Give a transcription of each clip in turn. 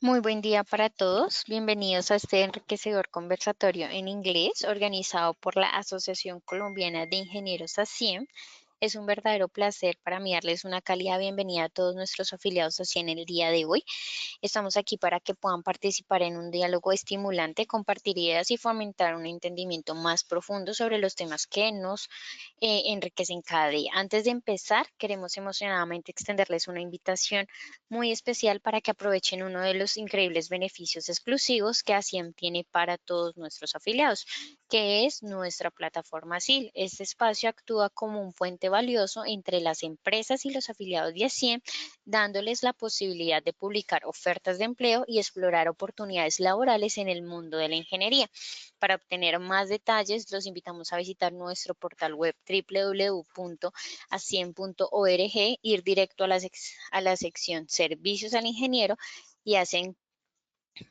Muy buen día para todos. Bienvenidos a este enriquecedor conversatorio en inglés organizado por la Asociación Colombiana de Ingenieros Aciem. Es un verdadero placer para mí darles una cálida bienvenida a todos nuestros afiliados Aciem en el día de hoy. Estamos aquí para que puedan participar en un diálogo estimulante, compartir ideas y fomentar un entendimiento más profundo sobre los temas que nos enriquecen cada día. Antes de empezar, queremos emocionadamente extenderles una invitación muy especial para que aprovechen uno de los increíbles beneficios exclusivos que Aciem tiene para todos nuestros afiliados, que es nuestra plataforma SIL. Este espacio actúa como un puente valioso entre las empresas y los afiliados de Aciem, dándoles la posibilidad de publicar ofertas de empleo y explorar oportunidades laborales en el mundo de la ingeniería. Para obtener más detalles, los invitamos a visitar nuestro portal web www.aciem.org, ir directo a la sección Servicios al Ingeniero y hacen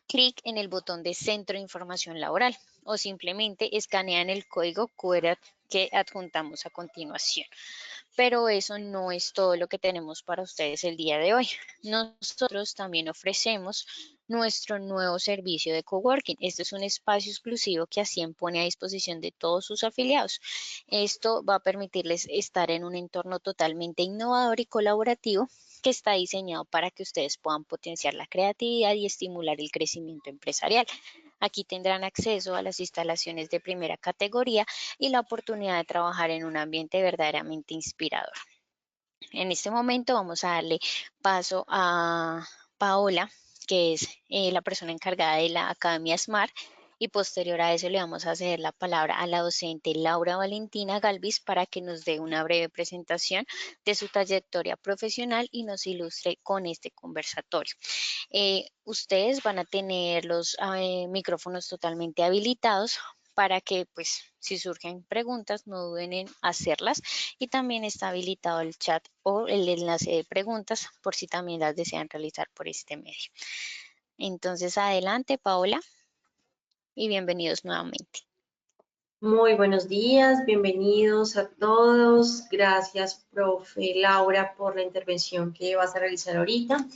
clic en el botón de Centro de Información Laboral o simplemente escanean el código QR que adjuntamos a continuación. Pero eso no es todo lo que tenemos para ustedes el día de hoy. Nosotros también ofrecemos nuestro nuevo servicio de coworking. Este es un espacio exclusivo que Aciem pone a disposición de todos sus afiliados. Esto va a permitirles estar en un entorno totalmente innovador y colaborativo que está diseñado para que ustedes puedan potenciar la creatividad y estimular el crecimiento empresarial. Aquí tendrán acceso a las instalaciones de primera categoría y la oportunidad de trabajar en un ambiente verdaderamente inspirador. En este momento vamos a darle paso a Paola, que es la persona encargada de la Academia SMART, y posterior a eso le vamos a ceder la palabra a la docente Laura Valentina Galvis para que nos dé una breve presentación de su trayectoria profesional y nos ilustre con este conversatorio. Ustedes van a tener los micrófonos totalmente habilitados para que, pues, si surgen preguntas, no duden en hacerlas. Y también está habilitado el chat o el enlace de preguntas por si también las desean realizar por este medio. Entonces, adelante, Paola, y bienvenidos nuevamente. Muy buenos días, bienvenidos a todos. Gracias, profe Laura, por la intervención que vas a realizar ahorita.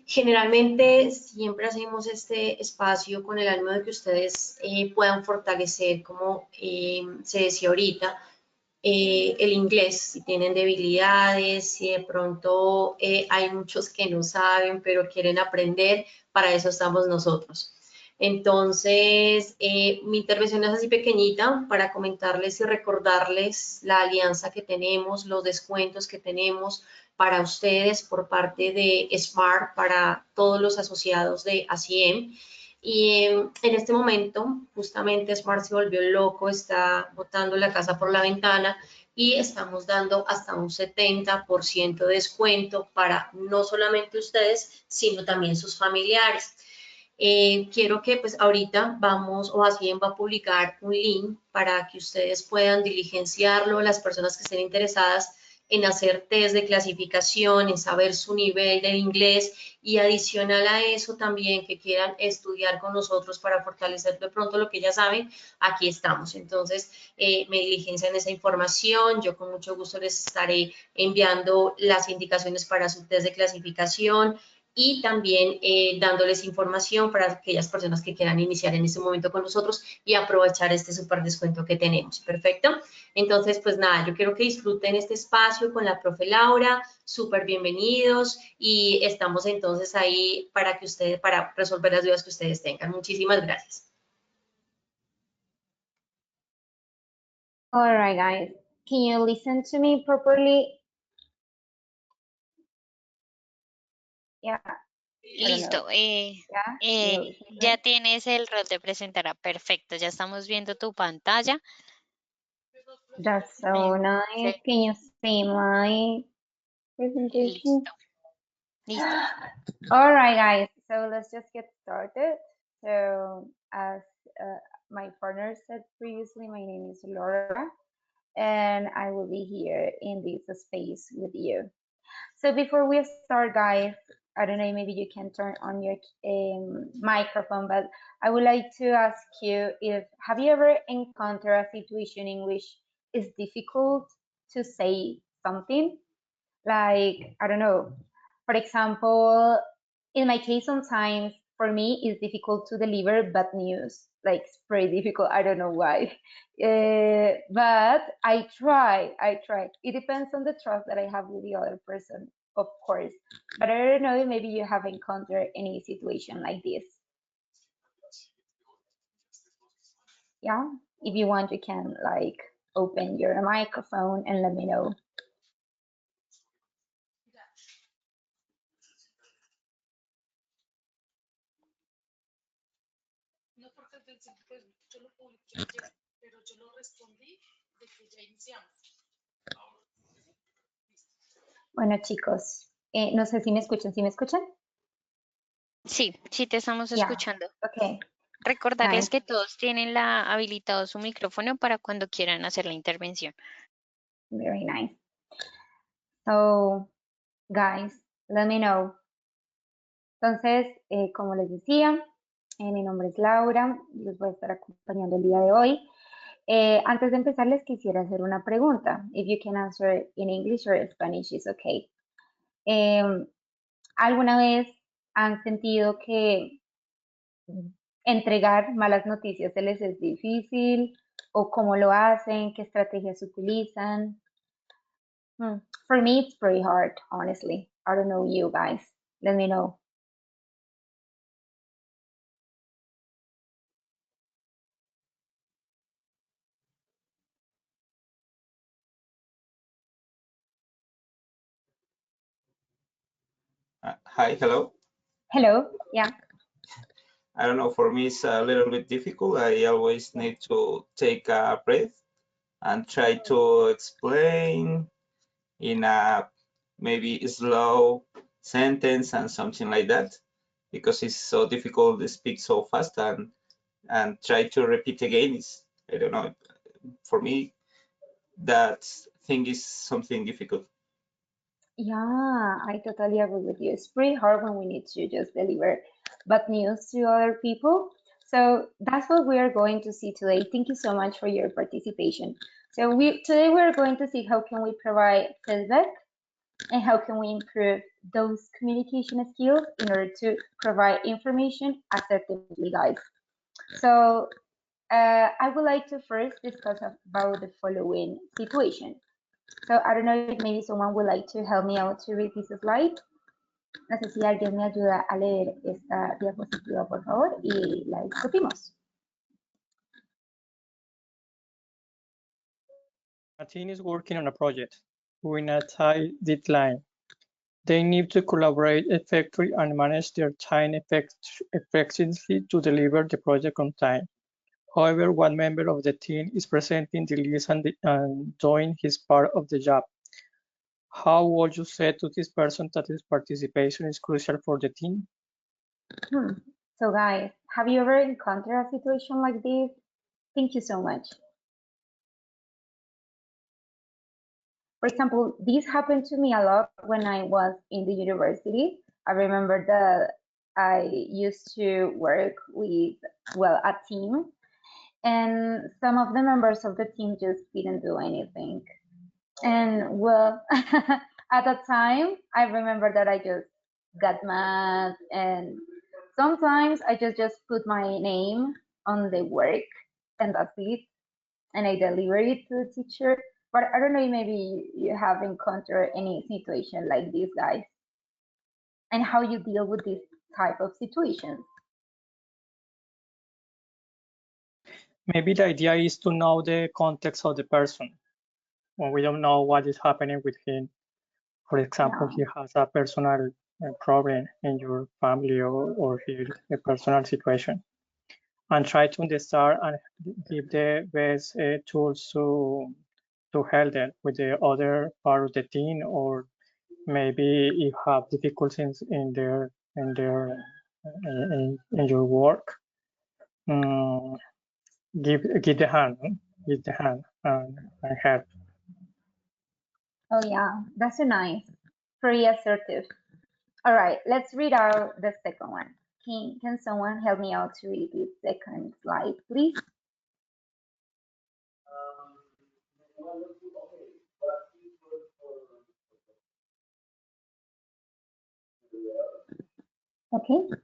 Generalmente siempre hacemos este espacio con el ánimo de que ustedes puedan fortalecer, como se decía ahorita, el inglés, si tienen debilidades, si de pronto hay muchos que no saben, pero quieren aprender, para eso estamos nosotros. Entonces, mi intervención es así pequeñita para comentarles y recordarles la alianza que tenemos, los descuentos que tenemos para ustedes por parte de SMART, para todos los asociados de Aciem. Y en este momento, justamente Smart se volvió loco, está botando la casa por la ventana y estamos dando hasta un 70% de descuento para no solamente ustedes, sino también sus familiares. Quiero que pues ahorita vamos o Aciem va a publicar un link para que ustedes puedan diligenciarlo, las personas que estén interesadas en hacer test de clasificación, en saber su nivel de inglés y adicional a eso también que quieran estudiar con nosotros para fortalecer de pronto lo que ya saben, aquí estamos. Entonces, me diligencian esa información, yo con mucho gusto les estaré enviando las indicaciones para su test de clasificación, y también dándoles información para aquellas personas que quieran iniciar en este momento con nosotros y aprovechar este súper descuento que tenemos. Perfecto. Entonces, pues nada, yo quiero que disfruten este espacio con la profe Laura, súper bienvenidos y estamos entonces ahí para que ustedes, para resolver las dudas que ustedes tengan. Muchísimas gracias. All right, guys. Can you listen to me properly? Yeah. Listo. Ya tienes el rol de presentar. Perfecto. Ya estamos viendo tu pantalla. That's so nice. Can you see my presentation? Listo. All right, guys. So let's just get started. So as my partner said previously, my name is Laura, and I will be here in this space with you. So before we start, guys, I don't know, maybe you can turn on your microphone, but I would like to ask you if, have you ever encountered a situation in which it's difficult to say something? Like, I don't know, for example, in my case, sometimes for me, it's difficult to deliver bad news. Like, it's pretty difficult. I don't know why. But I try. It depends on the trust that I have with the other person, of course. But I don't know, maybe you have encountered any situation like this. Yeah, if you want, you can like open your microphone and let me know. Bueno, chicos, no sé si me escuchan. ¿Sí me escuchan? Sí, sí te estamos Yeah. escuchando. Okay. Recordarles Nice. que todos tienen habilitado su micrófono para cuando quieran hacer la intervención. Very nice. So, guys, let me know. Entonces, como les decía, mi nombre es Laura, los voy a estar acompañando el día de hoy. Antes de empezar, les quisiera hacer una pregunta. If you can answer in English or Spanish, is okay. ¿Alguna vez han sentido que entregar malas noticias se les es difícil? ¿O cómo lo hacen? ¿Qué estrategias utilizan? For me, it's pretty hard, honestly. I don't know you guys. Let me know. Hi, hello. Hello, yeah. I don't know, for me it's a little bit difficult. I always need to take a breath and try to explain in a maybe slow sentence and something like that, because it's so difficult to speak so fast and try to repeat again is, I don't know, for me that thing is something difficult. Yeah, I totally agree with you. It's pretty hard when we need to just deliver bad news to other people. So that's what we are going to see today. Thank you so much for your participation. So today we're going to see how can we provide feedback and how can we improve those communication skills in order to provide information assertively, guys. So I would like to first discuss about the following situation. So I don't know if maybe someone would like to help me out to read this slide. No sé si alguien me ayuda a leer esta diapositiva, por favor, y la discutimos. A team is working on a project with a tight deadline. They need to collaborate effectively and manage their time effectively to deliver the project on time. However, one member of the team is presenting the list and doing his part of the job. How would you say to this person that his participation is crucial for the team? So guys, have you ever encountered a situation like this? Thank you so much. For example, this happened to me a lot when I was in the university. I remember that I used to work with, well, a team, and some of the members of the team just didn't do anything. And well, at the time, I remember that I just got mad, and sometimes I just put my name on the work, and that's it, and I deliver it to the teacher. But I don't know, maybe you have encountered any situation like this, guys, and how you deal with this type of situations. Maybe the idea is to know the context of the person. When we don't know what is happening with him, for example, he has a personal problem in your family or a personal situation, and try to understand and give the best tools to help them with the other part of the team, or maybe if have difficulties in your work, give the hand, and help. Oh yeah, that's so nice. Pretty assertive. All right, let's read out the second one. Can someone help me out to read this second slide, please? Okay.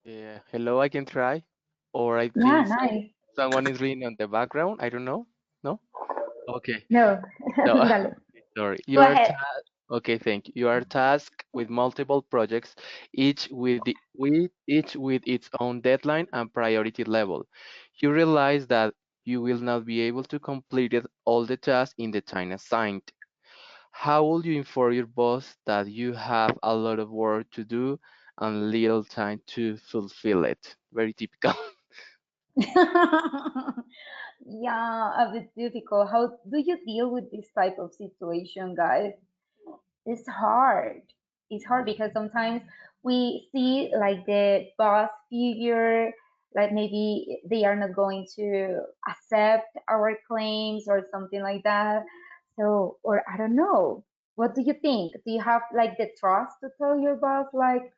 Yeah. Hello, I can try. Or I Yeah, think nice. someone is reading on the background. I don't know. No? Okay. No, No. dale. Sorry. Go You are ahead. okay, thank you. You are tasked with multiple projects, each with its own deadline and priority level. You realize that you will not be able to complete all the tasks in the time assigned. How will you inform your boss that you have a lot of work to do and little time to fulfill it? Very typical. Yeah, a bit difficult. How do you deal with this type of situation, guys? It's hard. It's hard because sometimes we see like the boss figure, like maybe they are not going to accept our claims or something like that. So, or I don't know. What do you think? Do you have like the trust to tell your boss like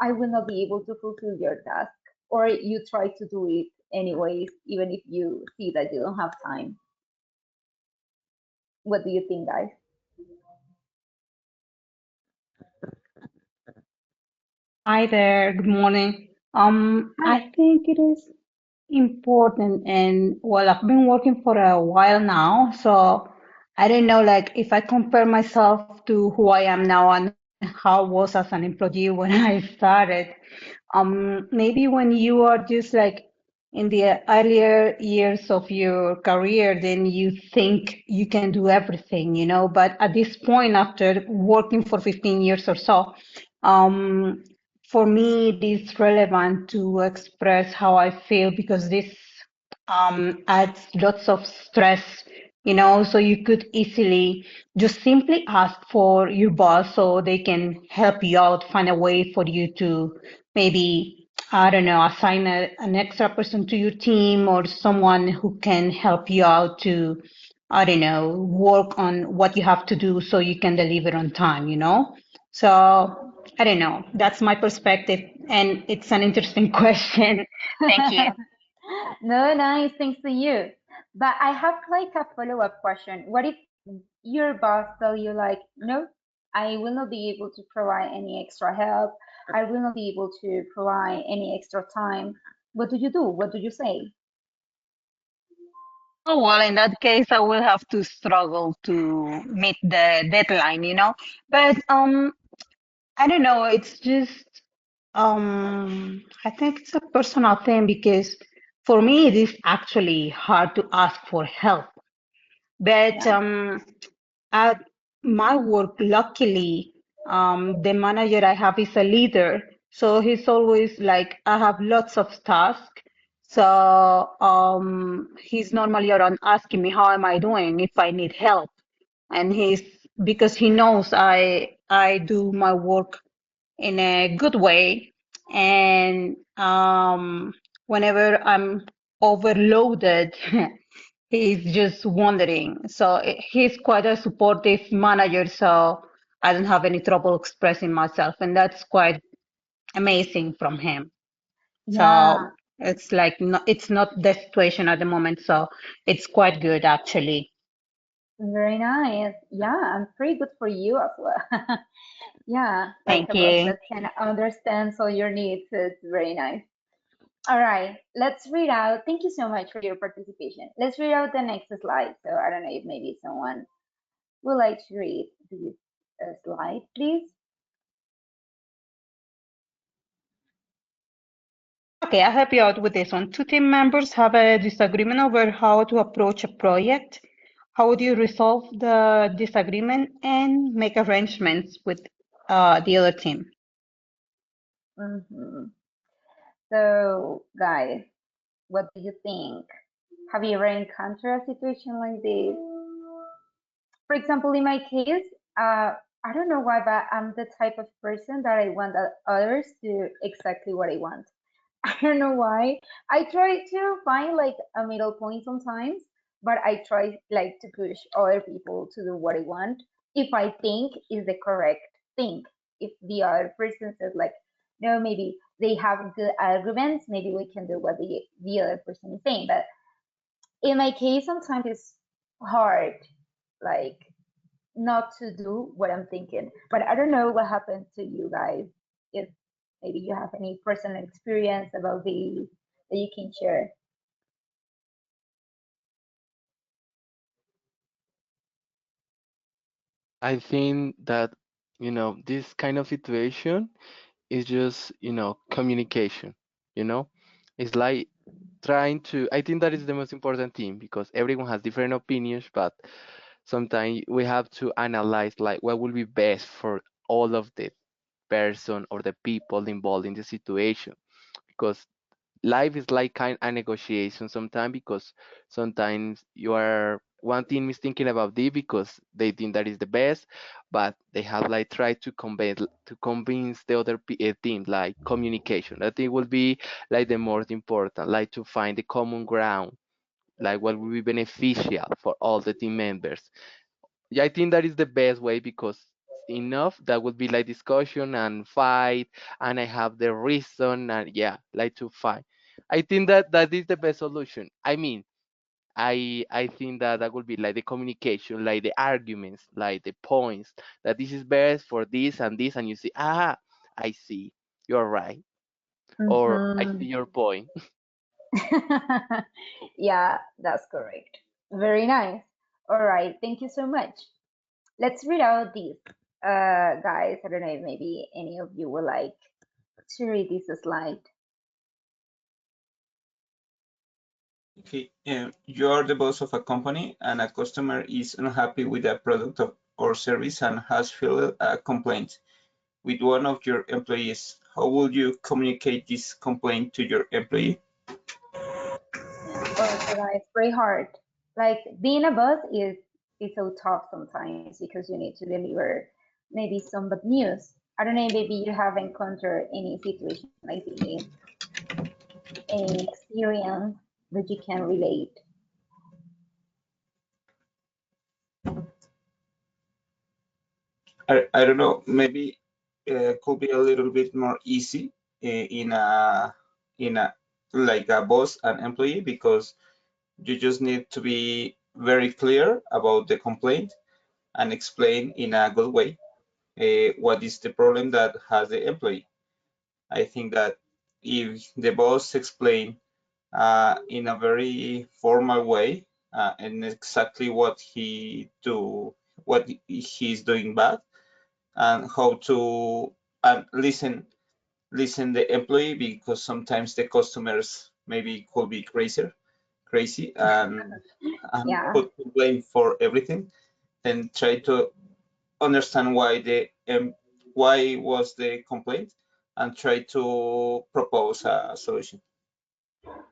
I will not be able to fulfill your task, or you try to do it anyways, even if you see that you don't have time? What do you think, guys? Hi there, good morning. I think it is important and well, I've been working for a while now, so I don't know like if I compare myself to who I am now and how I was as an employee when I started. Maybe when you are just like in the earlier years of your career, then you think you can do everything, you know, but at this point, after working for 15 years or so, um, for me, it is relevant to express how I feel because this adds lots of stress, you know, so you could easily just simply ask for your boss so they can help you out, find a way for you to maybe, I don't know, assign an extra person to your team or someone who can help you out to, I don't know, work on what you have to do so you can deliver on time, you know? So I don't know. That's my perspective, and it's an interesting question. Thank you. No, nice. Thanks to you. But I have like a follow-up question. What if your boss tell you like, no, I will not be able to provide any extra help. I will not be able to provide any extra time. What do you do? What do you say? Oh, well, in that case, I will have to struggle to meet the deadline, you know. But I don't know. It's just I think it's a personal thing because for me, it is actually hard to ask for help. But Yeah. at my work, luckily, the manager I have is a leader. So he's always like, I have lots of tasks. So he's normally around asking me, how am I doing if I need help? And he's because he knows I do my work in a good way. And whenever I'm overloaded, he's just wondering. So he's quite a supportive manager, so I don't have any trouble expressing myself, and that's quite amazing from him. Yeah. So it's like it's not the situation at the moment, so it's quite good actually. Very nice. Yeah, and pretty good for you as well. Yeah, like Thank a boss you. that can understand all your needs. It's very nice. All right, let's read out. Thank you so much for your participation. Let's read out the next slide. So I don't know if maybe someone would like to read this slide, please. Okay, I'll help you out with this one. Two team members have a disagreement over how to approach a project. How would you resolve the disagreement and make arrangements with the other team? Hmm. So, guys, what do you think? Have you ever encountered a situation like this? For example, in my case, I don't know why, but I'm the type of person that I want that others do exactly what I want. I don't know why. I try to find like a middle point sometimes, but I try like to push other people to do what I want if I think is the correct thing. If the other person says like, no, maybe they have good arguments, maybe we can do what the other person is saying. But in my case, sometimes it's hard, like not to do what I'm thinking. But I don't know what happened to you guys. If Maybe you have any personal experience about the that you can share. I think that, this kind of situation is just, communication, you know? It's like trying to, I think that is the most important thing because everyone has different opinions, but sometimes we have to analyze like what will be best for all of the person or the people involved in the situation because life is like kind of a negotiation sometimes because sometimes you are one team is thinking about this because they think that is the best, but they have like tried to convince the other team like communication. I think will be like the most important, like to find the common ground, like what will be beneficial for all the team members. Yeah, I think that is the best way because enough that would be like discussion and fight, and I have the reason and yeah, like to fight. I think that that is the best solution. I mean, I think that that would be like the communication, like the arguments, like the points that this is best for this and this, and you see, I see, you're right, or I Mhm. see your point. Yeah, that's correct. Very nice. All right, thank you so much. Let's read out these. Guys, I don't know if maybe any of you would like to read this slide. Okay, you are the boss of a company and a customer is unhappy with a product or service and has filed a complaint with one of your employees. How would you communicate this complaint to your employee? Oh, so guys, very hard. Like being a boss is so tough sometimes because you need to deliver maybe some bad news. I don't know, maybe you have encountered any situation like this, any experience that you can relate. I don't know, maybe could be a little bit more easy in a like a boss and employee because you just need to be very clear about the complaint and explain in a good way what is the problem that has the employee. I think that if the boss explain in a very formal way and exactly what he's doing bad, and how to and listen the employee because sometimes the customers maybe could be crazy and Yeah. put blame for everything. Then try to understand why was the complaint and try to propose a solution.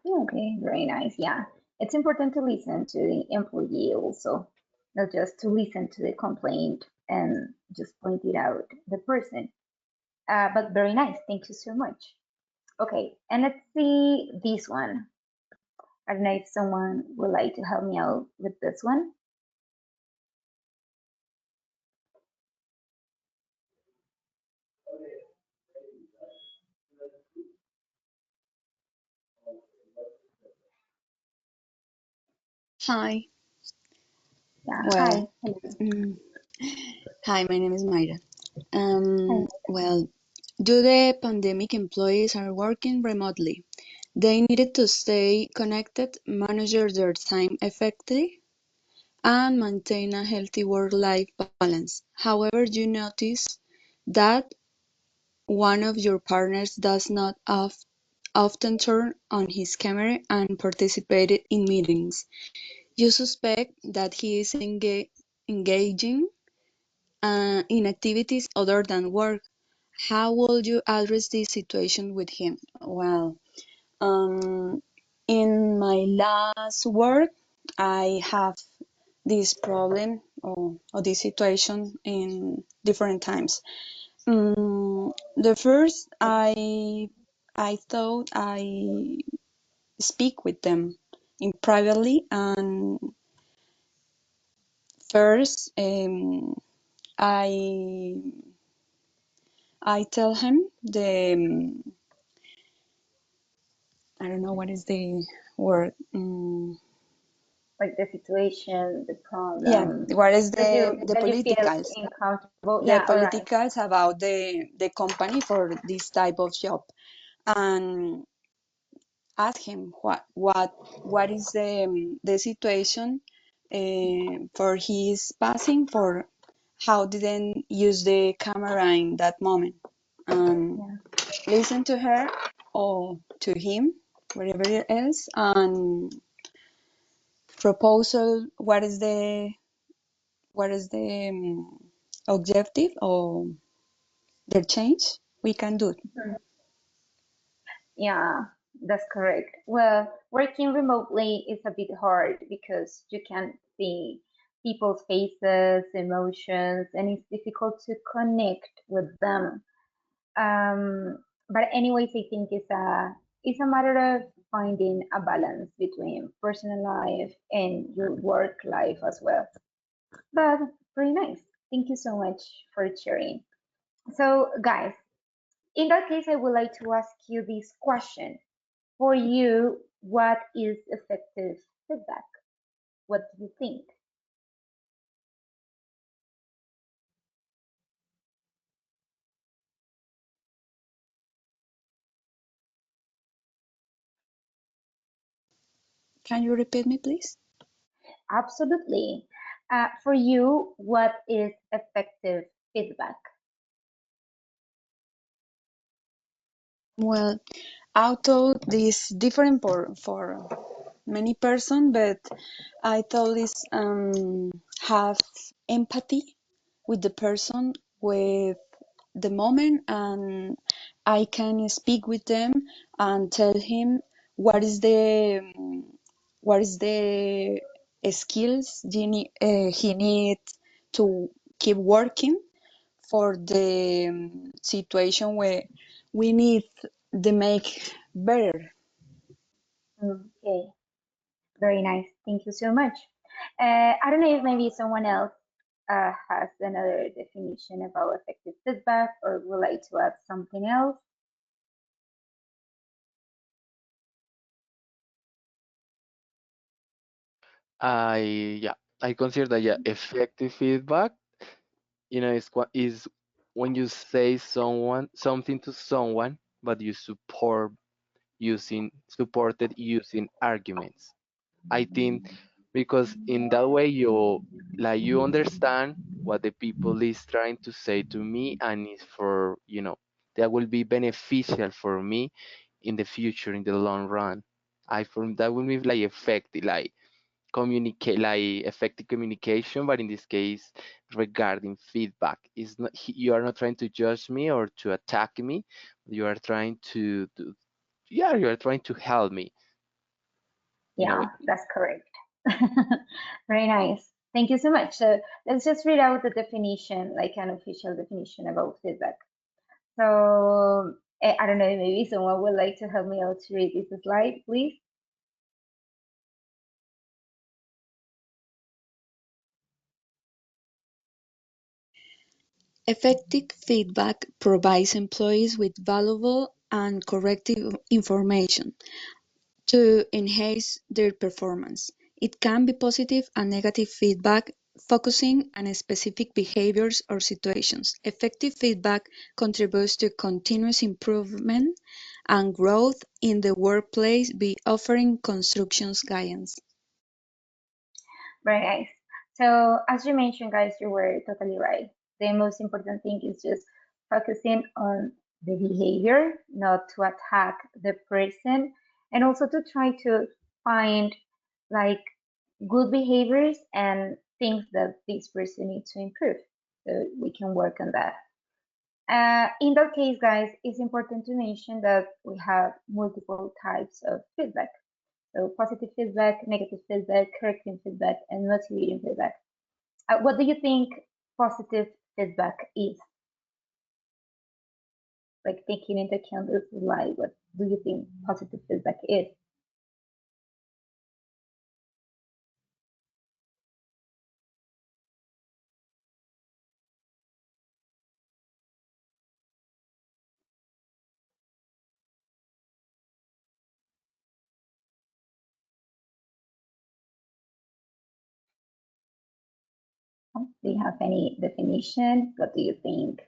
Okay, very nice. Yeah. It's important to listen to the employee also, not just to listen to the complaint and just point it out the person. But very nice. Thank you so much. Okay, and let's see this one. I don't know if someone would like to help me out with this one. Hi. Yeah. Hi. Well, Hello. mm, hi, my name is Mayra. Hi. Well, due the pandemic, employees are working remotely. They needed to stay connected, manage their time effectively, and maintain a healthy work-life balance. However, you notice that one of your partners does not often turn on his camera and participate in meetings. You suspect that he is engaging in activities other than work. How would you address this situation with him? Well, um, in my last work, I have this problem or this situation in different times. The first, I thought I speak with them in privately, and first, I I tell him I don't know what is the word. like the situation, the Yeah, problem what is that the you feel politicals? uncomfortable. The Yeah, all right. politicals about the company for this type of job, and ask him what is the situation for his passing, for how didn't use the camera in that moment, and Yeah. listen to her or to him, whatever else, and proposal what is the objective or the change we can do. Mhm. Yeah, that's correct. Well, working remotely is a bit hard because you can't see people's faces, emotions, and it's difficult to connect with them. But anyways, I think it's a matter of finding a balance between personal life and your work life as well. But very nice. Thank you so much for sharing. So, guys, in that case, I would like to ask you this question. For you, what is effective feedback? What do you think? Can you repeat me, please? Absolutely. For you, what is effective feedback? Well, auto is different for many person, but I thought is have empathy with the person, with the moment, and I can speak with them and tell him what is the skills he need to keep working for the situation where we need the make better. Okay, very nice. Thank you so much. I don't know if maybe someone else has another definition about effective feedback or would like to add something else. Yeah, I consider that, yeah, effective feedback, is when you say something to someone, but you supported using arguments. I think because in that way you understand what the people is trying to say to me, and it's for, that will be beneficial for me in the future, in the long run. I from that will be like effective, like communicate, like effective communication, but in this case regarding feedback, is not, you are not trying to judge me or to attack me. You are trying yeah, you are trying to help me in a way. Yeah, that's correct. Very nice. Thank you so much. So let's just read out the definition, like an official definition about feedback. So I don't know, maybe someone would like to help me out to read this slide, please. Effective feedback provides employees with valuable and corrective information to enhance their performance. It can be positive and negative feedback, focusing on specific behaviors or situations. Effective feedback contributes to continuous improvement and growth in the workplace by offering constructive guidance. Very nice. So as you mentioned, guys, you were totally right. The most important thing is just focusing on the behavior, not to attack the person, and also to try to find like good behaviors and things that this person needs to improve. So we can work on that. In that case, guys, it's important to mention that we have multiple types of feedback. So positive feedback, negative feedback, corrective feedback, and motivating feedback. What do you think positive feedback is? Like taking into account this slide, what do you think positive feedback is? Do you have any definition? What do you think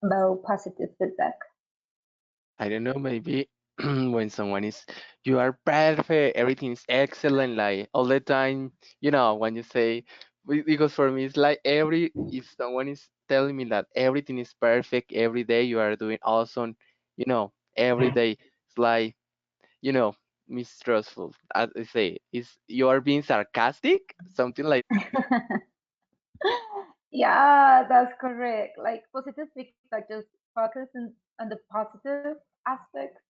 about positive feedback? I don't know, maybe when someone is, you are perfect, everything is excellent, like all the time, when you say, because for me, it's like if someone is telling me that everything is perfect every day, you are doing awesome, every day, it's like, you know, mistrustful. As I say, you are being sarcastic, something like. Yeah, that's correct. Like positive feedback just focus on the positive aspects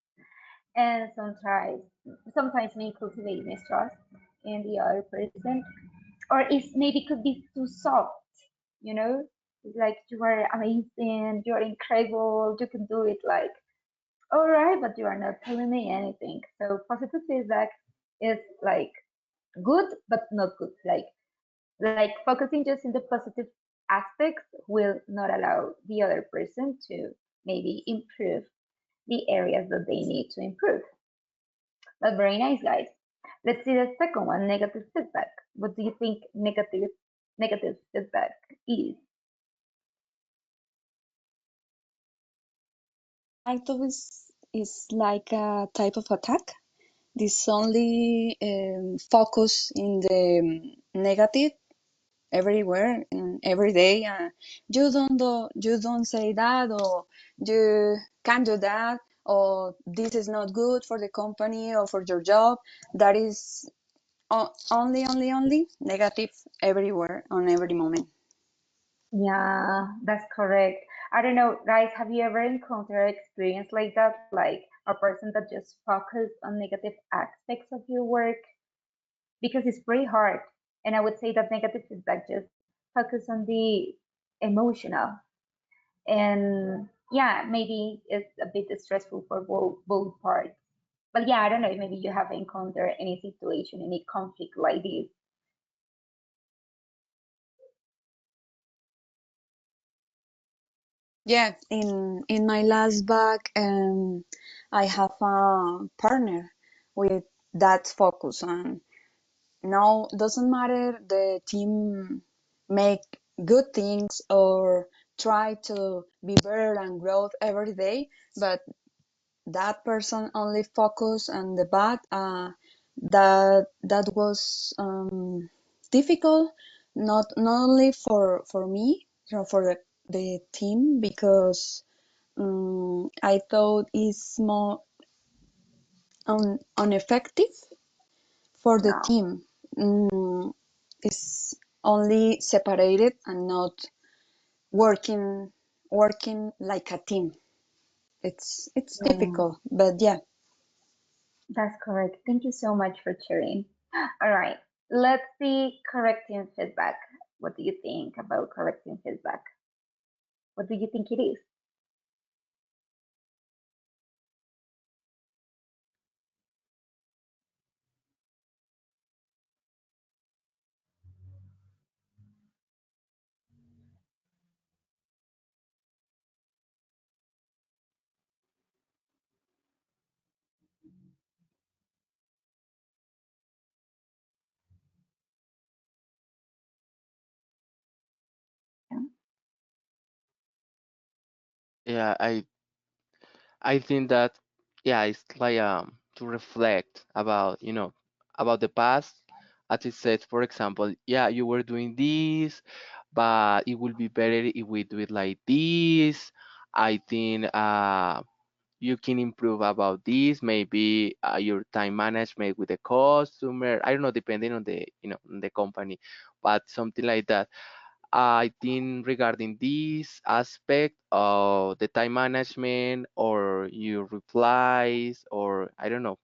and sometimes may cultivate mistrust in the other person, or it maybe could be too soft, you know? It's like you are amazing, you are incredible, you can do it, like all right, but you are not telling me anything. So positive feedback is like good but not good. Like focusing just in the positive aspects will not allow the other person to maybe improve the areas that they need to improve. But very nice, guys. Let's see the second one, negative feedback. What do you think negative feedback is? I thought is like a type of attack. This only focus in the negative everywhere and every day. You don't say that, or you can't do that, or this is not good for the company or for your job. That is only negative everywhere on every moment. Yeah, that's correct. I don't know, guys, have you ever encountered an experience like that? Like a person that just focus on negative aspects of your work? Because it's pretty hard. And I would say that negative feedback just focus on the emotional. And yeah, maybe it's a bit stressful for both parts. But yeah, I don't know, maybe you have encountered any situation, any conflict like this. Yeah, in my last bag, I have a partner with that focus, and no, doesn't matter the team make good things or try to be better and grow every day, but that person only focus on the bad. That was difficult, not only for me, for the team, because I thought it's more ineffective for the Yeah, team. It's only separated and not working like a team. It's yeah, difficult, but yeah. that's correct. Thank you so much for sharing. All right, let's see correcting feedback. What do you think about correcting feedback? What do you think it is? Yeah. Yeah, I think that, yeah, it's like to reflect about, about the past. As it says, for example, yeah, you were doing this, but it would be better if we do it like this. I think you can improve about this, maybe your time management with the customer. I don't know, depending on the, on the company, but something like that. I think regarding this aspect of the time management or your replies, or I don't know,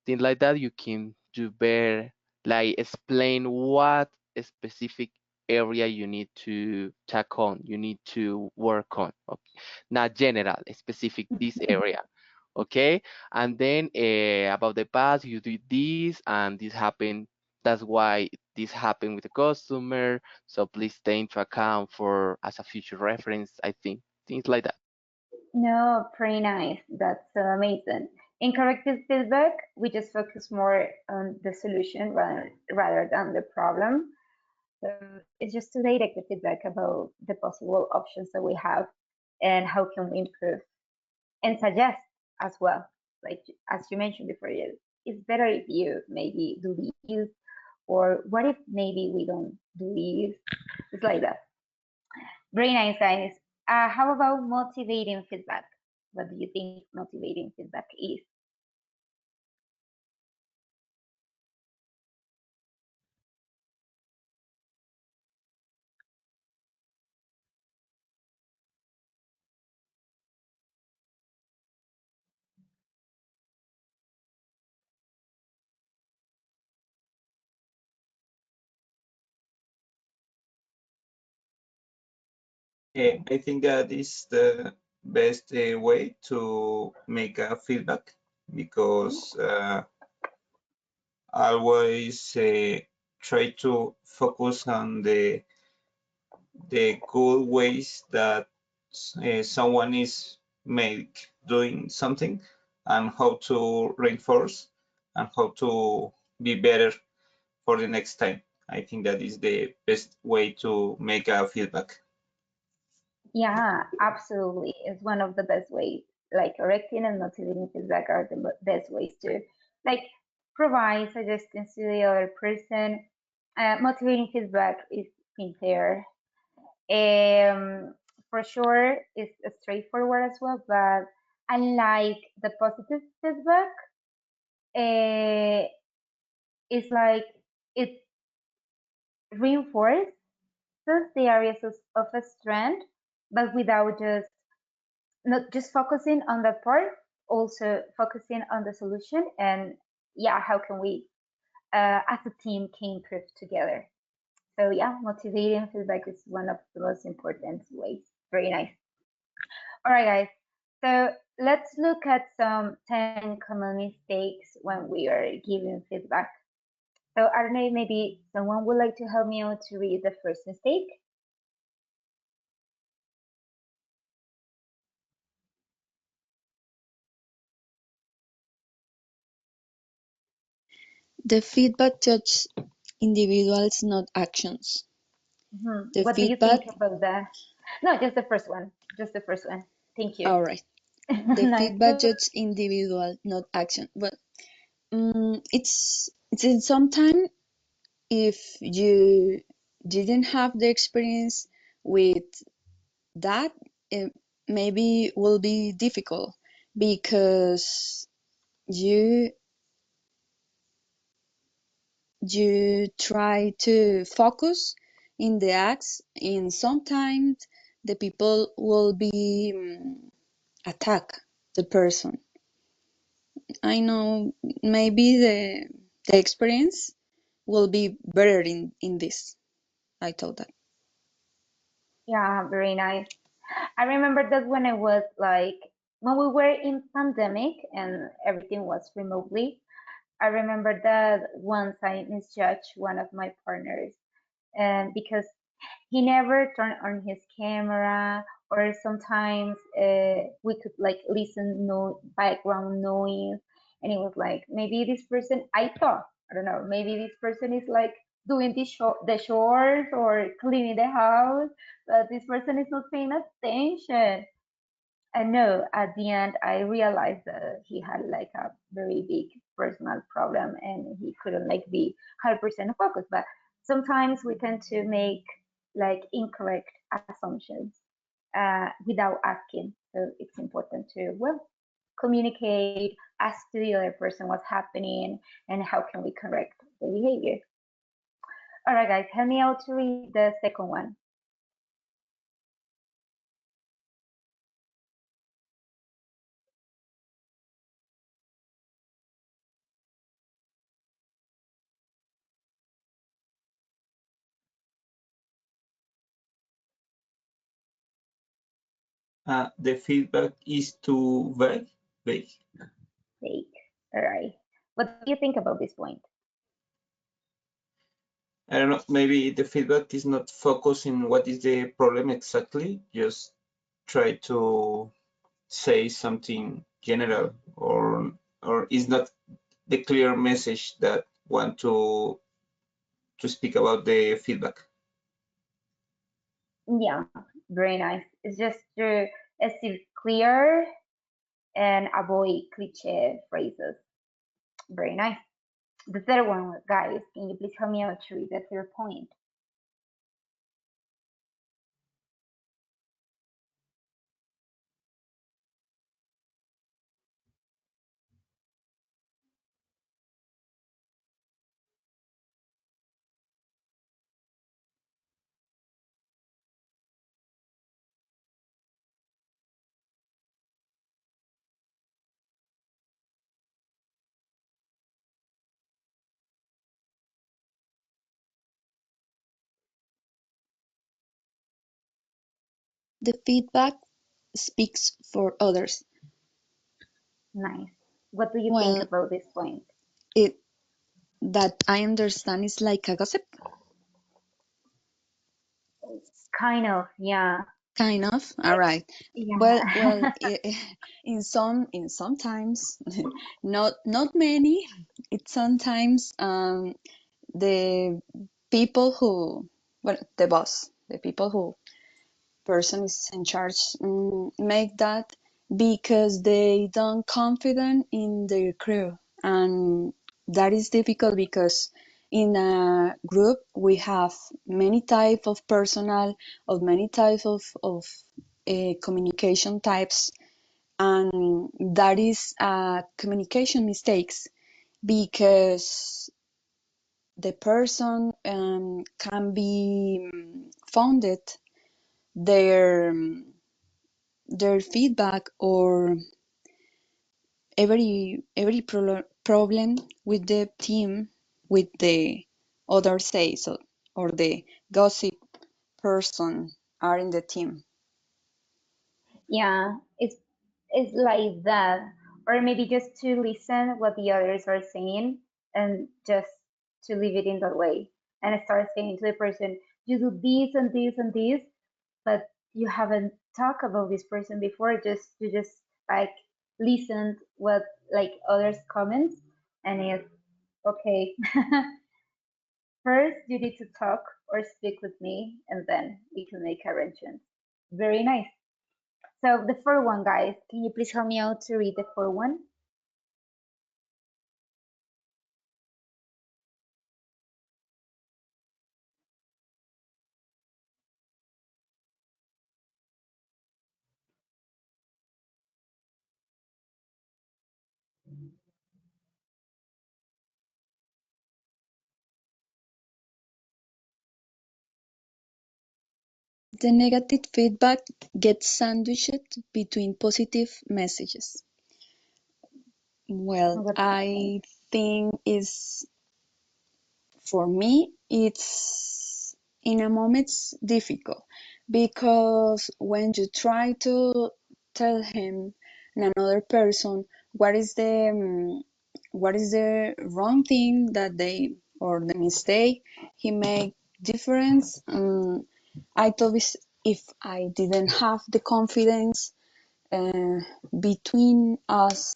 things like that, you can do better, like explain what specific area you need to tack on, you need to work on. Okay? Not general, specific this area. Okay, and then about the past, you did this and this happened. That's why this happened with the customer. So please take into account for as a future reference. I think things like that. No, pretty nice. That's amazing. In corrective feedback, we just focus more on the solution rather than the problem. So it's just to direct the feedback about the possible options that we have and how can we improve and suggest as well. Like as you mentioned before, it's better if you maybe do these, or what if maybe we don't do these? It's like that. Very nice, guys. How about motivating feedback? What do you think motivating feedback is? I think that is the best way to make a feedback because always try to focus on the good ways that someone is make doing something and how to reinforce and how to be better for the next time. I think that is the best way to make a feedback. Yeah, absolutely. It's one of the best ways. Like correcting and motivating feedback are the best ways to like provide suggestions to the other person. Motivating feedback is sincere. For sure, it's straightforward as well, but unlike the positive feedback, it's like it reinforces the areas of a strength, but without just not just focusing on the part, also focusing on the solution and yeah, how can we as a team can improve together. So yeah, motivating feedback is one of the most important ways. Very nice. All right, guys. So let's look at some 10 common mistakes when we are giving feedback. So I don't know, maybe someone would like to help me out to read the first mistake. The feedback judges individuals, not actions. The What do you feedback, think about that? No, just the first one. Just the first one. Thank you. all right. The Nice. feedback judges individual, not action. But it's in sometimes if you didn't have the experience with that, it maybe will be difficult because you you try to focus in the acts, and sometimes the people will be attack the person. I know maybe the experience will be better in this. I thought that. Yeah, very nice. I remember that when I was like, when we were in pandemic and everything was remotely, I remember that once I misjudged one of my partners and because he never turned on his camera or sometimes we could like listen no background noise and it was like maybe this person I thought I don't know maybe this person is like doing the chores or cleaning the house but this person is not paying attention and no, at the end, I realized that he had like a very big personal problem and he couldn't like be 100% focused. But sometimes we tend to make like incorrect assumptions without asking. So it's important to, well, communicate, ask to the other person what's happening and how can we correct the behavior. All right, guys, help me out to read the second one. The feedback is too vague. Vague. Take. All right. What do you think about this point? I don't know. Maybe the feedback is not focusing what is the problem exactly. Just try to say something general, or is not the clear message that want to speak about the feedback. Yeah, very nice. It's just to steer clear and avoid cliche phrases. Very nice. The third one, guys, can you please help me out to read the third point? The feedback speaks for others. Nice. What do you think Well, about this point? it that I understand is like a gossip, Kind of, yeah. kind of. All right. Well, Yeah. well, in sometimes, not many. It's sometimes the people who, well, the boss, the people who person is in charge make that because they don't confident in their crew, and that is difficult because in a group we have many type of personnel of many types of communication types, and that is communication mistakes because the person can be founded their their feedback or every problem with the team with the other say so or the gossip person are in the team. Yeah, it's like that. Or maybe just to listen what the others are saying and just to leave it in that way and start saying to the person, you do this and this and this, but you haven't talked about this person before. Just you just like listened what like others comments and it's okay. First, you need to talk or speak with me, and then we can make arrangements. Very nice. So the fourth one, guys, can you please help me out to read the fourth one? The negative feedback gets sandwiched between positive messages. Well, What do you think? I think is for me it's in a moment it's difficult because when you try to tell him another person what is the what is the wrong thing that they or the mistake he made difference, I thought if I didn't have the confidence uh, between us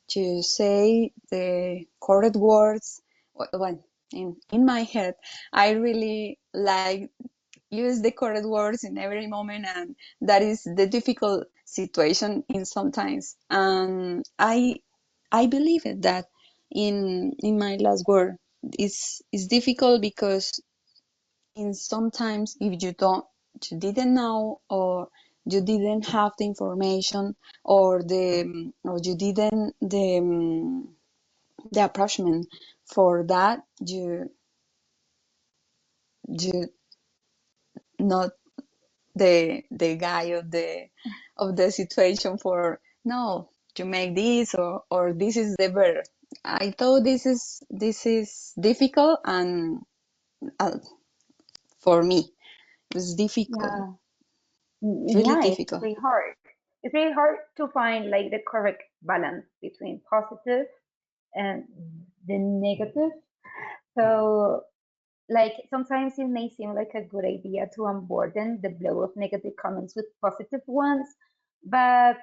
to say the correct words. Well, in my head, I really like use the correct words in every moment, and that is the difficult situation in sometimes. And I believe it that in my last word, it's difficult because in sometimes if you didn't know or you didn't have the information or you didn't the approachment for that you not the guy of the situation for no you make this or this is the better. I thought this is difficult and uh, for me it's difficult, Yeah, really yeah, it's difficult. very hard. It's very hard to find like the correct balance between positive and the negative. So like sometimes it may seem like a good idea to unburden the blow of negative comments with positive ones, but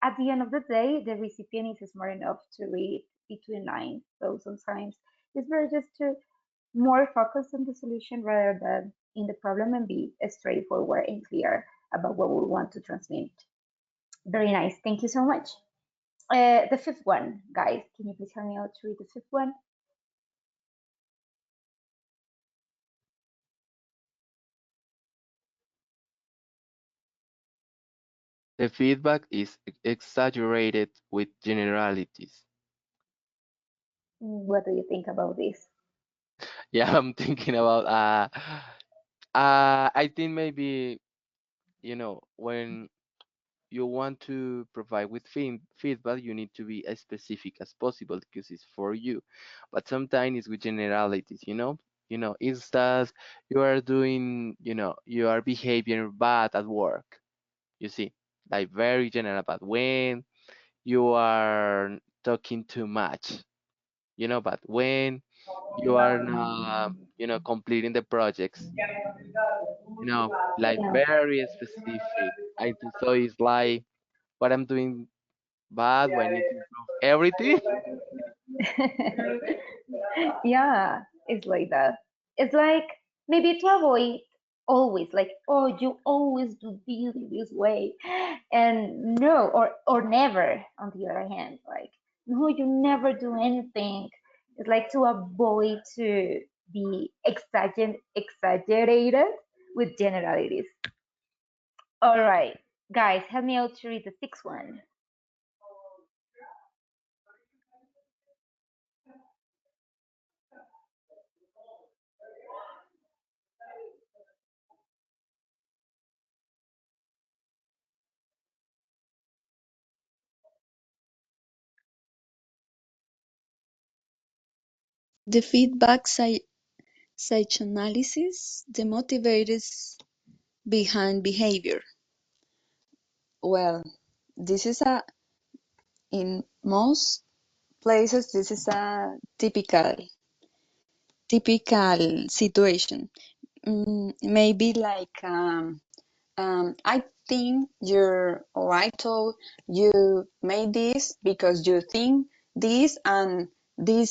at the end of the day, the recipient is smart enough to read between lines. So sometimes it's better just to more focus on the solution rather than in the problem and be straightforward and clear about what we want to transmit. Very nice. Thank you so much. The fifth one, guys, can you please help me out to read the fifth one? The feedback is exaggerated with generalities. What do you think about this? Yeah, I'm thinking about I think maybe, when you want to provide with feedback, you need to be as specific as possible because it's for you. But sometimes it's with generalities, it's that you are doing, you are behaving bad at work, you see, like very general. But when you are talking too much, but when you are not, completing the projects, like Yeah. very specific. So it's like what I'm doing bad, what I need to improve everything. Yeah, it's like that. It's like maybe to avoid always like, oh, you always do this in this way, and no, or never. On the other hand, like, no, you never do anything. It's like to avoid to be exaggerated with generalities. All right, guys, help me out to read the sixth one. The feedback psychoanalysis, the motivators behind behavior. Well, this is in most places, this is a typical situation. Maybe like, I think I told you made this because you think this, and you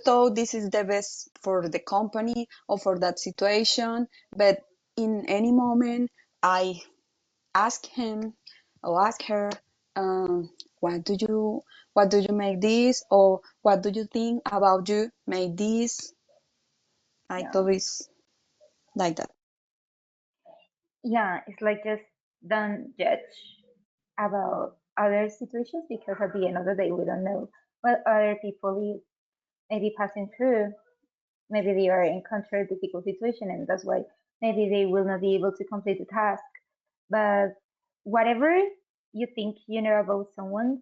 thought this is the best for the company or for that situation, but in any moment I ask him or ask her, um, what do you make this, or what do you think about you make this? I Yeah. thought it's like that. Yeah, it's like just don't judge about other situations because at the end of the day we don't know what other people may be passing through. Maybe they are encounter a difficult situation and that's why maybe they will not be able to complete the task. But whatever you think you know about someone's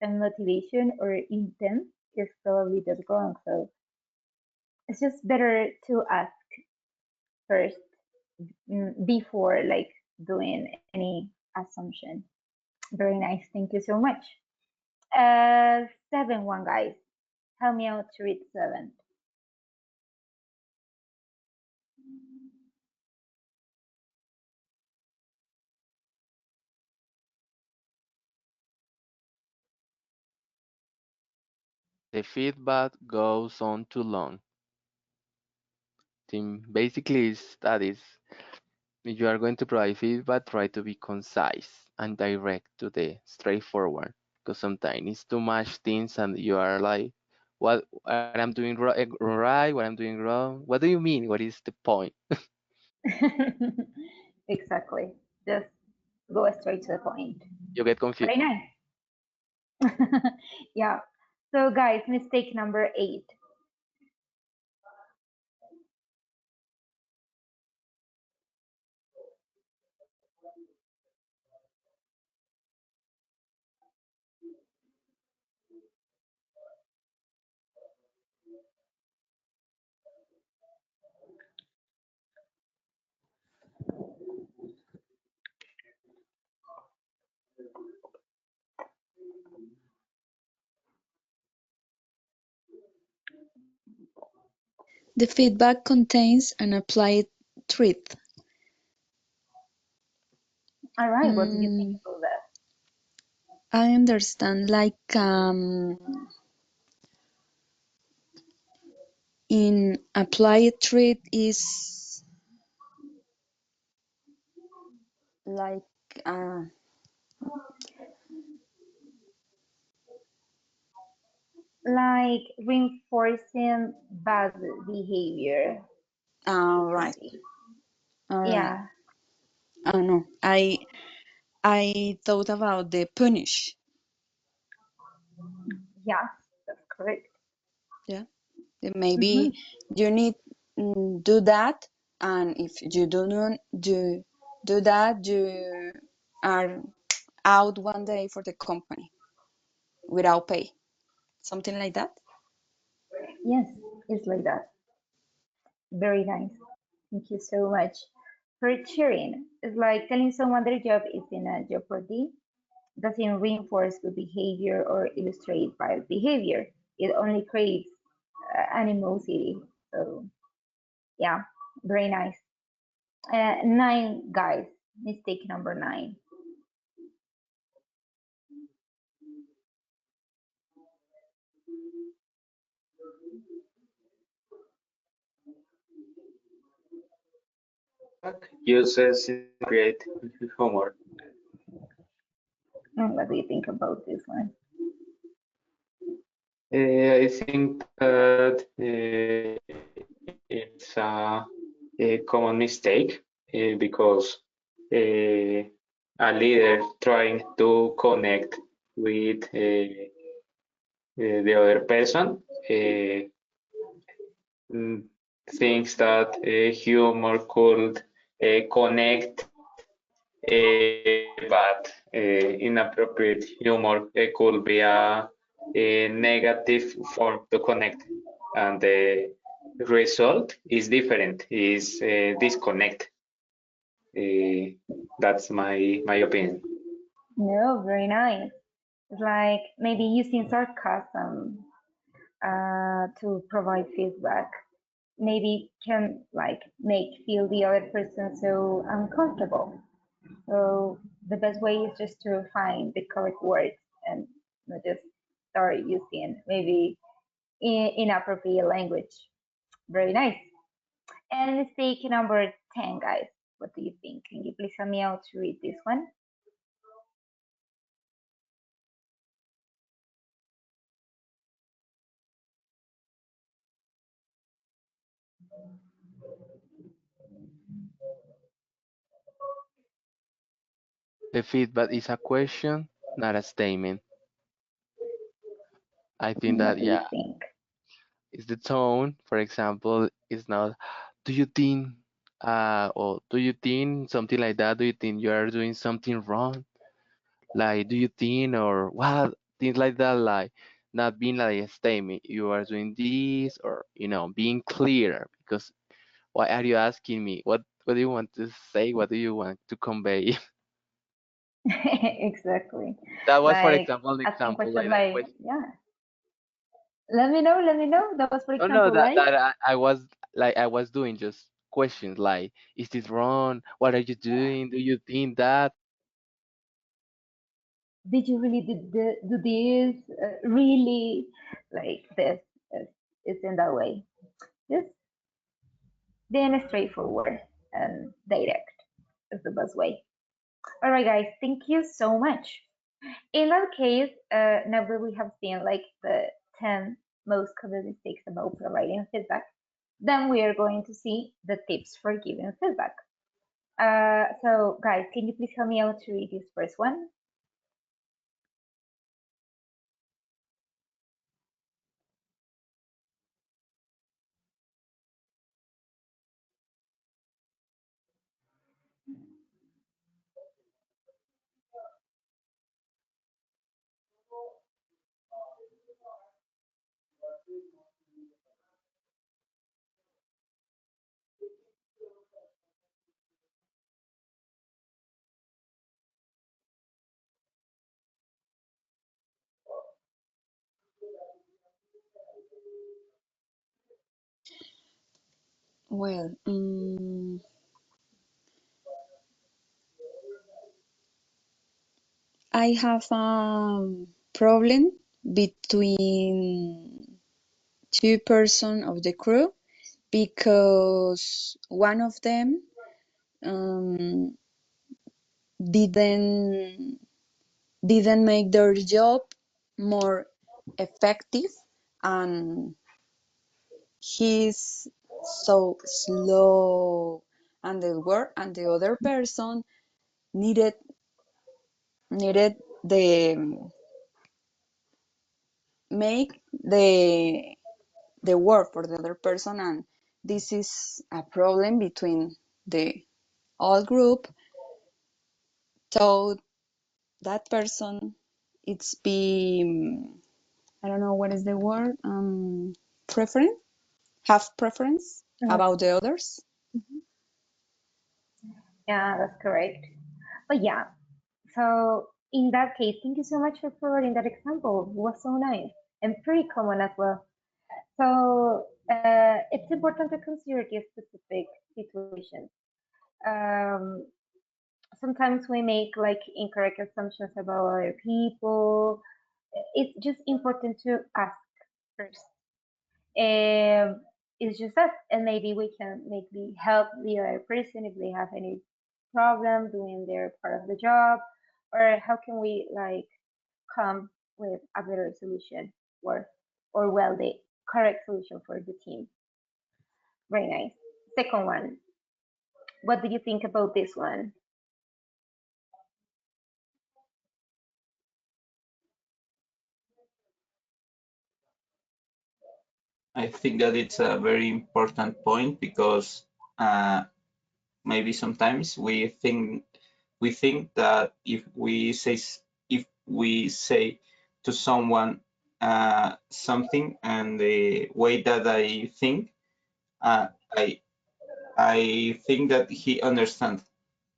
motivation or intent is probably just wrong. So it's just better to ask first, before like doing any assumption. Very nice. Thank you so much. 7-1, guys. Help me out to read 7. The feedback goes on too long. Basically, if you are going to provide feedback, try to be concise and direct to the straightforward. Because sometimes it's too much things, and you are like, what I'm doing right, what I'm doing wrong. What do you mean? What is the point? Exactly. Just go straight to the point. You get confused. Very nice. Yeah. So, guys, mistake number 8. The feedback contains an applied truth. All right. What do you think Mm, about that? I understand, like, in applied truth is like Like reinforcing bad behavior, could right. be. All right. Yeah, No, I thought about the punish. yes, that's correct. Yeah, Hmm. maybe you need do that, and if you do not do that, you are out one day for the company without pay, something like that. Yes, it's like that. Very nice. Thank you so much for sharing. It's like telling someone their job is in a jeopardy doesn't reinforce good behavior or illustrate bad behavior. It only creates animosity. So, yeah, very nice. Nine, guys. Mistake number nine. Uses create humor. What do you think about this one? I think that it's a common mistake because a leader trying to connect with the other person mm, thinks that humor could connect, but inappropriate humor could be a negative form to connect, and the result is different, is disconnect. That's my opinion. No, very nice. It's like maybe using sarcasm to provide feedback. Maybe can like make feel the other person so uncomfortable. So the best way is just to find the correct words and not just start using maybe inappropriate language. Very nice. And mistake number 10, guys. What do you think? Can you please help me out to read this one? The feedback is a question, not a statement. I think What that, do you yeah, think? it's the tone. For example, it's not, do you think, or do you think something like that? Do you think you are doing something wrong? Like, do you think, or what? Things like that, like, not being like a statement. You are doing this, or, being clear. Because why are you asking me? What do you want to say? What do you want to convey? Exactly. That was, for Like example, an asking example questions like that like, question. yeah, let me know, let me know. That was, for No, no, example, that right? that I was doing just questions like, is this wrong? What are you doing? Do you think that? Did you really do this? Really? Like this. It's, it's in that way. Just being straightforward and direct is the best way. All right, guys, thank you so much. In that case, now that we have seen like the 10 most common mistakes about providing feedback, then we are going to see the tips for giving feedback. So guys, can you please help me out to read this first one? Well, I have a problem between two person of the crew because one of them um, didn't didn't make their job more effective, and he's so slow, and the other person needed the make the work for the other person, and this is a problem between the all group. So that person, it's be, I don't know what is the word, preference, have preference about the others. Yeah, that's correct. But yeah, so in that case, thank you so much for providing that example. It was so nice and pretty common as well. So it's important to consider the specific situations. Um, Sometimes we make like incorrect assumptions about other people. It's just important to ask first. It's just that, and maybe we can maybe help the other person if they have any problem doing their part of the job, or how can we like come with a better solution, or well, the correct solution for the team. Very nice. Second one, what do you think about this one? I think that it's a very important point because maybe sometimes we think that if we say to someone something and the way that I think, uh, I I think that he understands,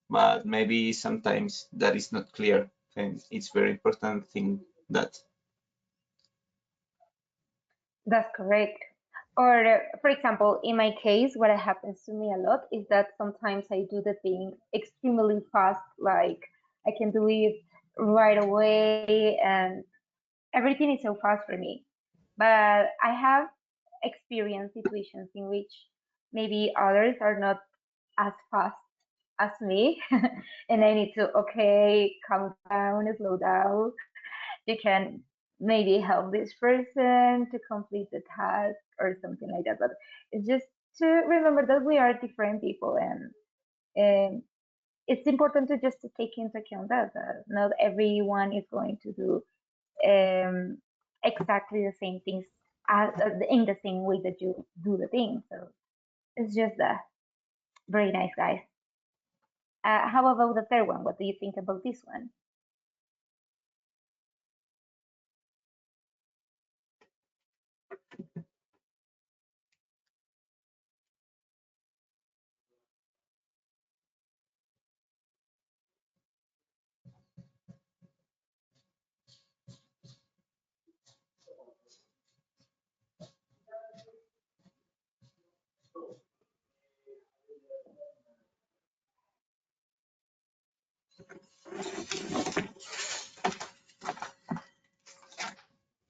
but maybe sometimes that is not clear, and it's very important thing that. That's correct. Or, for example, in my case, what happens to me a lot is that sometimes I do the thing extremely fast, like I can do it right away, and everything is so fast for me. But I have experienced situations in which maybe others are not as fast as me, and I need to, okay, calm down, slow down. You can maybe help this person to complete the task or something like that. But it's just to remember that we are different people, and it's important to just to take into account that not everyone is going to do exactly the same things in the same way that you do the thing. So it's just that. Very nice, guys. How about the third one? What do you think about this one?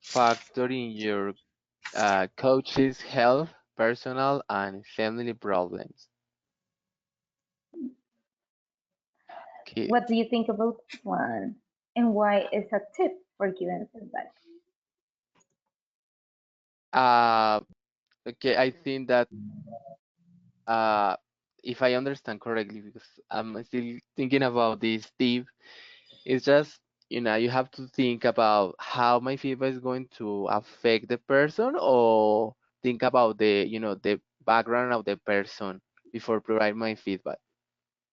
Factor in your coach's health, personal, and family problems. Okay. What do you think about this one? And why is a tip for giving feedback? Uh, okay, I think that uh, if I understand correctly, because I'm still thinking about this tip, it's just, you have to think about how my feedback is going to affect the person, or think about the background of the person before provide my feedback.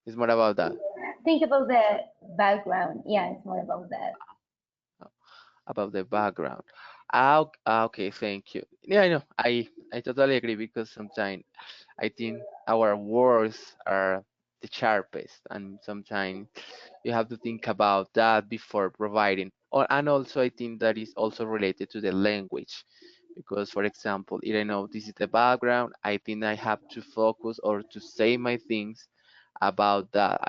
It's more about that. Think about the background. Yeah, it's more about that. About the background. Okay, thank you. Yeah, I know. I totally agree because sometimes I think our words are the sharpest, and sometimes you have to think about that before providing. And also, I think that is also related to the language, because, for example, if I know this is the background, I think I have to focus or to say my things about that.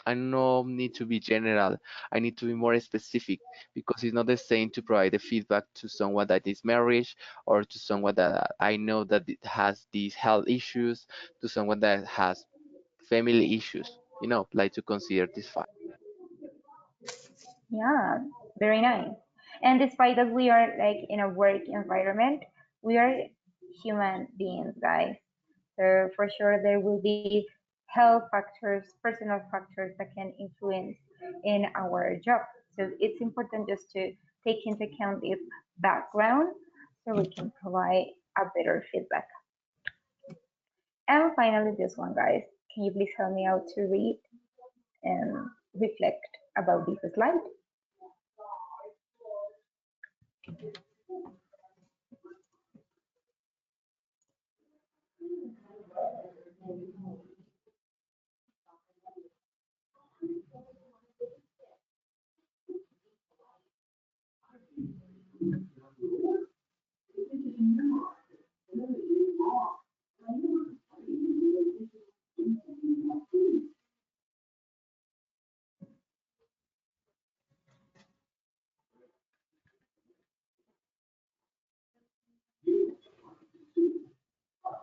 I no need to be general. I need to be more specific because it's not the same to provide the feedback to someone that is married or to someone that I know that it has these health issues, to someone that has family issues. like to consider this fact. Yeah, very nice. And despite that we are like in a work environment, we are human beings, guys. So for sure there will be health factors, personal factors that can influence in our job. So it's important just to take into account this background so we can provide a better feedback. And finally, this one, guys, can you please help me out to read and reflect about this slide?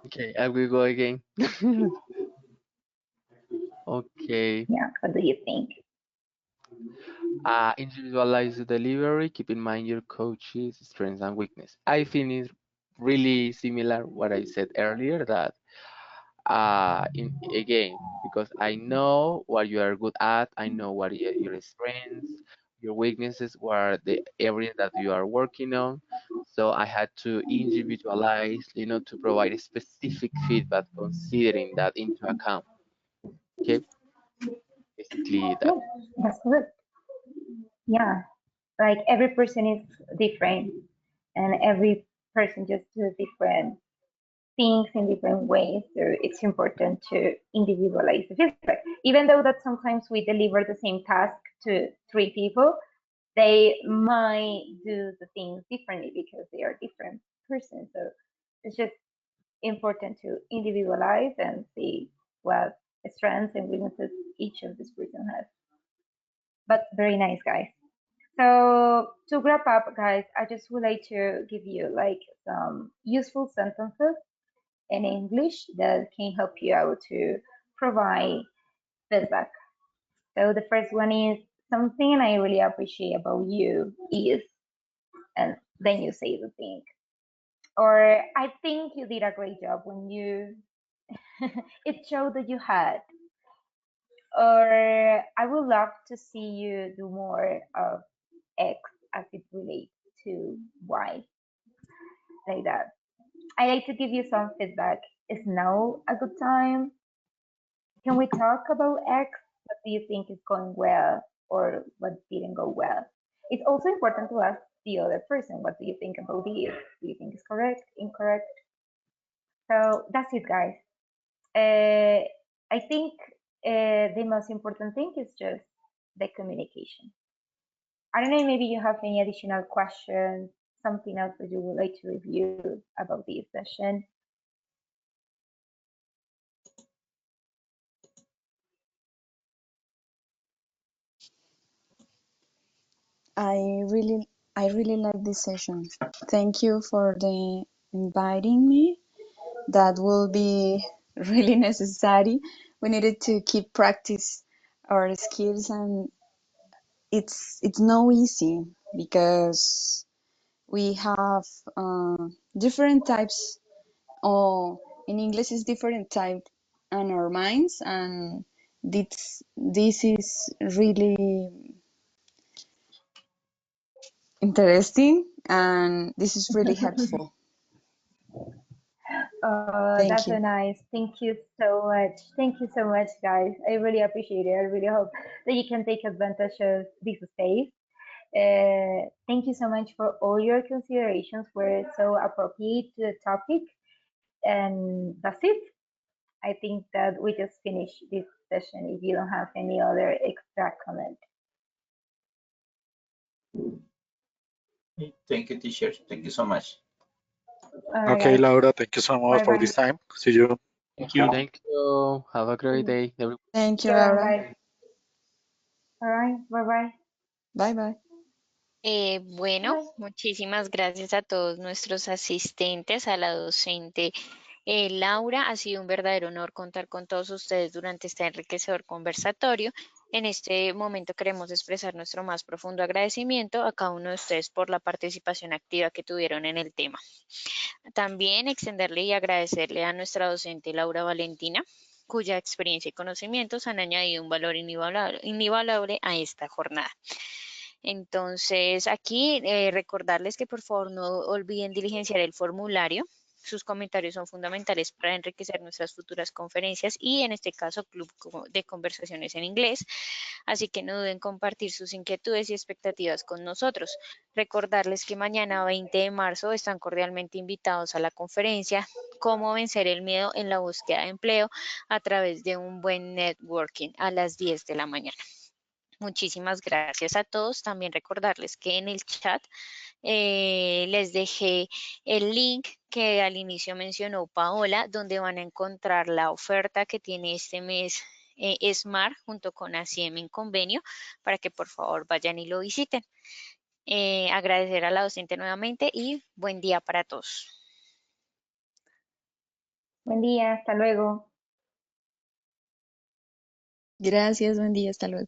Okay, I will go again. Okay. Yeah, what do you think? Individualize the delivery. Keep in mind your coach's strengths and weakness. I think it's really similar what I said earlier that in again because I know what you are good at. I know what your strengths, your weaknesses, what are the areas that you are working on. So I had to individualize, to provide a specific feedback considering that into account. Okay, basically that. Yeah, that's good. Yeah, like every person is different and every person just does different things in different ways. So it's important to individualize the feedback. Even though that sometimes we deliver the same task to three people, they might do the things differently because they are different persons. So it's just important to individualize and see what strengths and weaknesses each of this person has. But very nice, guys. So to wrap up, guys, I just would like to give you like some useful sentences in English that can help you out to provide feedback. So the first one is something I really appreciate about you is, and then you say the thing. Or I think you did a great job when you, it showed that you had. Or I would love to see you do more of X as it relates to Y, like that. I like to give you some feedback. Is now a good time? Can we talk about X? What do you think is going well or what didn't go well? It's also important to ask the other person, what do you think about this? Do you think it's correct, incorrect? So that's it, guys. I think the most important thing is just the communication. I don't know, maybe you have any additional questions, something else that you would like to review about this session. I really like this session. Thank you for the inviting me. That will be really necessary. We needed to keep practice our skills, and it's no easy because we have different types, or in English is different type on our minds, and this is really interesting, and this is really helpful. Thank That's you. so nice. Thank you so much. Thank you so much, guys. I really appreciate it. I really hope that you can take advantage of this space. Thank you so much for all your considerations. Were so appropriate to the topic. And that's it. I think that we just finished this session if you don't have any other extra comment. Thank you, teacher. Thank you so much. All right, Okay, guys. Laura, thank you so much Bye for bye. this time. See you. Thank you. Thank you. Have a great day, everyone. Thank you, Get on, Laura. guys. All right. Bye bye. Bye bye. Bueno, Bye. muchísimas gracias a todos nuestros asistentes, a la docente Laura, ha sido un verdadero honor contar con todos ustedes durante este enriquecedor conversatorio. En este momento queremos expresar nuestro más profundo agradecimiento a cada uno de ustedes por la participación activa que tuvieron en el tema. También extenderle y agradecerle a nuestra docente Laura Valentina, cuya experiencia y conocimientos han añadido un valor inigualable a esta jornada. Entonces, aquí recordarles que por favor no olviden diligenciar el formulario. Sus comentarios son fundamentales para enriquecer nuestras futuras conferencias y en este caso Club de Conversaciones en Inglés. Así que no duden en compartir sus inquietudes y expectativas con nosotros. Recordarles que mañana 20 de marzo están cordialmente invitados a la conferencia Cómo vencer el miedo en la búsqueda de empleo a través de un buen networking a las 10 de la mañana. Muchísimas gracias a todos. También recordarles que en el chat les dejé el link que al inicio mencionó Paola, donde van a encontrar la oferta que tiene este mes SMART junto con Aciem en convenio, para que por favor vayan y lo visiten. Agradecer a la docente nuevamente y buen día para todos. Buen día, hasta luego. Gracias, buen día, hasta luego.